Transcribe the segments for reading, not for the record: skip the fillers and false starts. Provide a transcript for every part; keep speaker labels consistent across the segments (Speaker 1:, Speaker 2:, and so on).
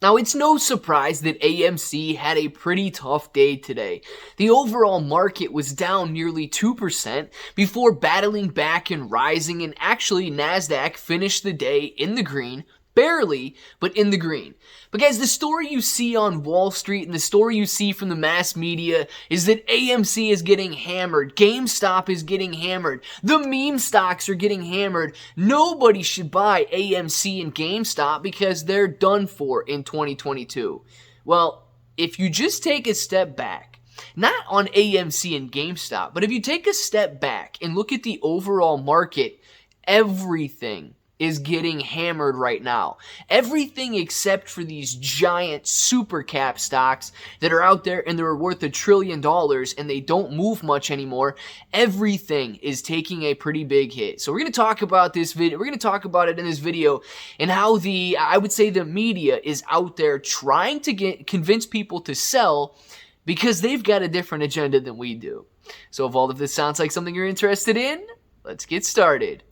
Speaker 1: Now, it's no surprise that AMC had a pretty tough day today. The overall market was down nearly 2% before battling back and rising, and actually NASDAQ finished the day in the green. Barely, but in the green. But guys, the story you see on Wall Street and the story you see from the mass media is that AMC is getting hammered. GameStop is getting hammered. The meme stocks are getting hammered. Nobody should buy AMC and GameStop because they're done for in 2022. Well, if you just take a step back, not on AMC and GameStop, but if you take a step back and look at the overall market, everything is getting hammered right now. Everything except for these giant super cap stocks that are out there and they're worth $1 trillion and they don't move much anymore. Everything is taking a pretty big hit. So we're going to talk about this video. We're going to talk about it in this video and how I would say the media is out there trying to convince people to sell because they've got a different agenda than we do. So if all of this sounds like something you're interested in, let's get started.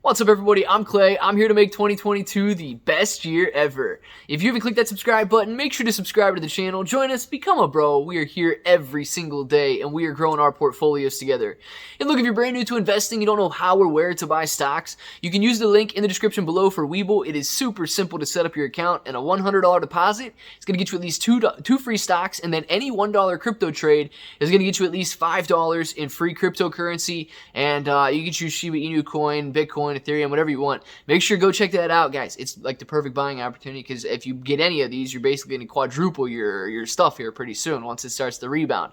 Speaker 1: What's up, everybody? I'm Clay. I'm here to make 2022 the best year ever. If you haven't clicked that subscribe button, make sure to subscribe to the channel. Join us, become a bro. We are here every single day, and we are growing our portfolios together. And look, if you're brand new to investing, you don't know how or where to buy stocks, you can use the link in the description below for Webull. It is super simple to set up your account, and a $100 deposit is going to get you at least two free stocks, and then any $1 crypto trade is going to get you at least $5 in free cryptocurrency, and you can choose Shiba Inu coin, Bitcoin, Ethereum, whatever you want. Make sure to go check that out, guys. It's like the perfect buying opportunity because if you get any of these, you're basically going to quadruple your stuff here pretty soon once it starts to rebound.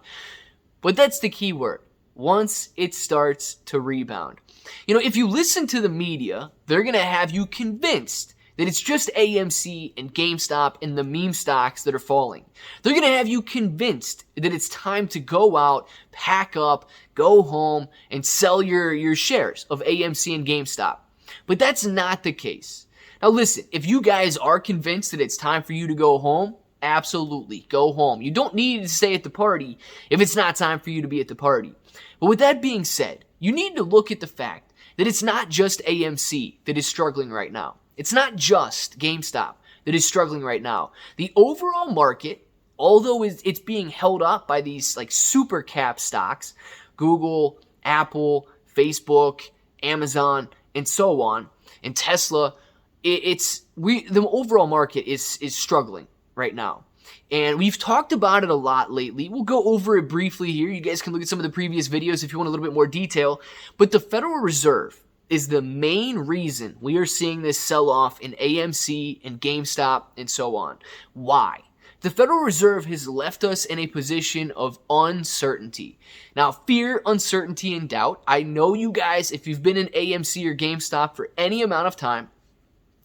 Speaker 1: But that's the key word. Once it starts to rebound. You know, if you listen to the media, they're going to have you convinced that it's just AMC and GameStop and the meme stocks that are falling. They're going to have you convinced that it's time to go out, pack up, go home, and sell your shares of AMC and GameStop. But that's not the case. Now listen, if you guys are convinced that it's time for you to go home, absolutely, go home. You don't need to stay at the party if it's not time for you to be at the party. But with that being said, you need to look at the fact that it's not just AMC that is struggling right now. It's not just GameStop that is struggling right now. The overall market, although it's being held up by these like super cap stocks, Google, Apple, Facebook, Amazon, and so on, and Tesla, the overall market is struggling right now. And we've talked about it a lot lately. We'll go over it briefly here. You guys can look at some of the previous videos if you want a little bit more detail. But the Federal Reserve is the main reason we are seeing this sell-off in AMC and GameStop and so on. Why? The Federal Reserve has left us in a position of uncertainty. Now, fear, uncertainty, and doubt. I know you guys, if you've been in AMC or GameStop for any amount of time,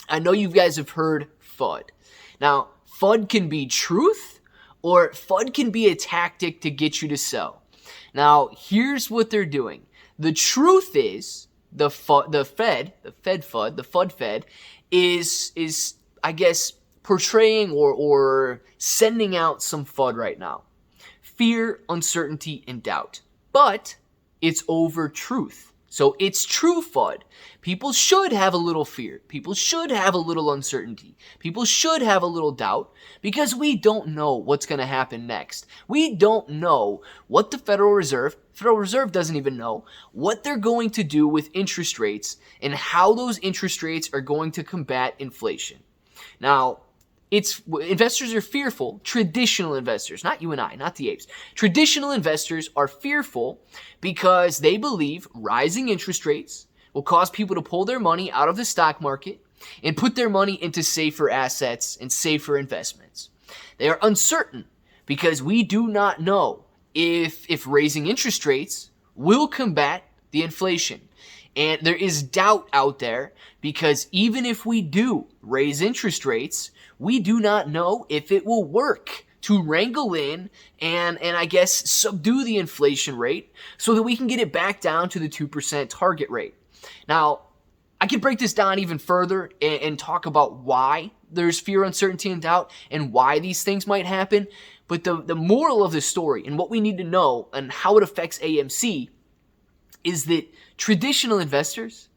Speaker 1: I know you guys have heard FUD. Now, FUD can be truth, or FUD can be a tactic to get you to sell. Now, here's what they're doing. The truth is, the Fed FUD is I guess portraying or sending out some FUD right now. Fear, uncertainty, and doubt. But it's over truth. So it's true FUD. People should have a little fear. People should have a little uncertainty. People should have a little doubt because we don't know what's going to happen next. We don't know what the Federal Reserve doesn't even know what they're going to do with interest rates and how those interest rates are going to combat inflation. Now, investors are fearful, traditional investors, not you and I, not the apes. Traditional investors are fearful because they believe rising interest rates will cause people to pull their money out of the stock market and put their money into safer assets and safer investments. They are uncertain because we do not know if raising interest rates will combat the inflation. And there is doubt out there because even if we do raise interest rates, we do not know if it will work to wrangle in and I guess subdue the inflation rate so that we can get it back down to the 2% target rate. Now, I could break this down even further and talk about why there's fear, uncertainty, and doubt and why these things might happen. But the moral of this story and what we need to know and how it affects AMC is that traditional investors,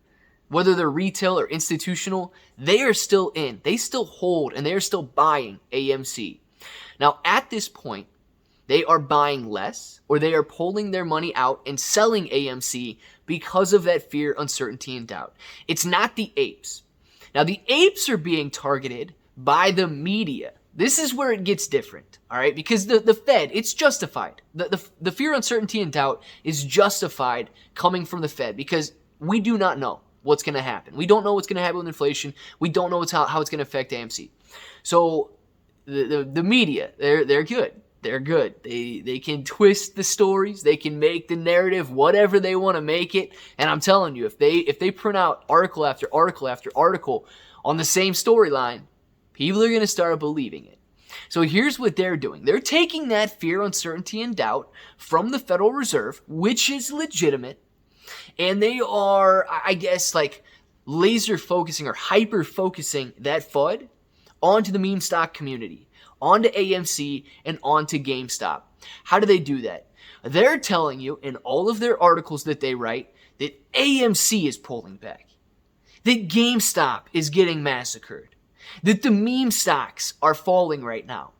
Speaker 1: whether they're retail or institutional, they are still in. They still hold and they are still buying AMC. Now, at this point, they are buying less or they are pulling their money out and selling AMC because of that fear, uncertainty, and doubt. It's not the apes. Now, the apes are being targeted by the media. This is where it gets different, all right? Because the Fed, it's justified. The fear, uncertainty, and doubt is justified coming from the Fed because we do not know what's going to happen. We don't know what's going to happen with inflation. We don't know how it's going to affect AMC. So the media, they're good. They're good. They can twist the stories. They can make the narrative whatever they want to make it. And I'm telling you, if they print out article after article after article on the same storyline, people are going to start believing it. So here's what they're doing. They're taking that fear, uncertainty, and doubt from the Federal Reserve, which is legitimate, and they are, I guess, like laser focusing or hyper focusing that FUD onto the meme stock community, onto AMC, and onto GameStop. How do they do that? They're telling you in all of their articles that they write that AMC is pulling back, that GameStop is getting massacred, that the meme stocks are falling right now,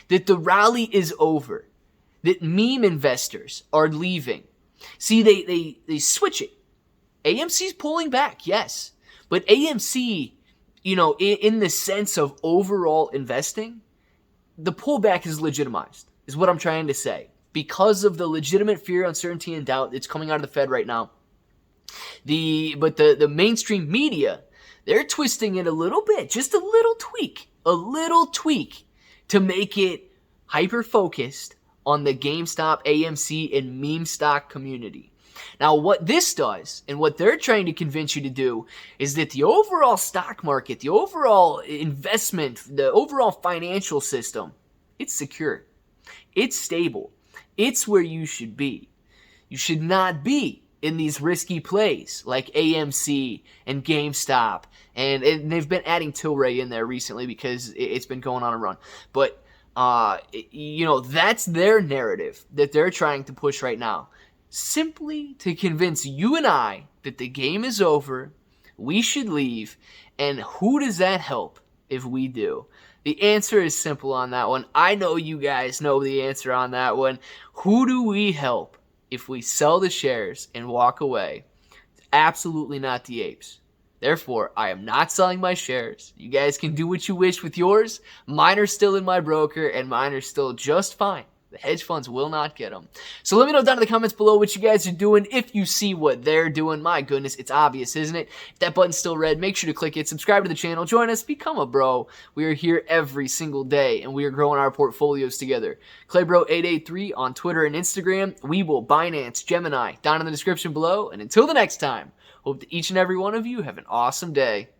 Speaker 1: that the rally is over, that meme investors are leaving. See, they switch it. AMC's pulling back, yes, but AMC, in the sense of overall investing, the pullback is legitimized, is what I'm trying to say, because of the legitimate fear, uncertainty, and doubt that's coming out of the Fed right now. But the mainstream media, they're twisting it a little bit, just a little tweak to make it hyper-focused on the GameStop, AMC, and meme stock community. Now, what this does, and what they're trying to convince you to do, is that the overall stock market, the overall investment, the overall financial system, it's secure. It's stable. It's where you should be. You should not be in these risky plays like AMC and GameStop. And they've been adding Tilray in there recently because it's been going on a run. But, that's their narrative that they're trying to push right now. Simply to convince you and I that the game is over, we should leave, and who does that help if we do? The answer is simple on that one. I know you guys know the answer on that one. Who do we help if we sell the shares and walk away? It's absolutely not the apes. Therefore, I am not selling my shares. You guys can do what you wish with yours. Mine are still in my broker, and mine are still just fine. The hedge funds will not get them. So let me know down in the comments below what you guys are doing. If you see what they're doing, my goodness, it's obvious, isn't it? If that button's still red, make sure to click it. Subscribe to the channel. Join us. Become a bro. We are here every single day, and we are growing our portfolios together. ClayBro883 on Twitter and Instagram. Webull, Binance, Gemini, down in the description below. And until the next time, hope that each and every one of you have an awesome day.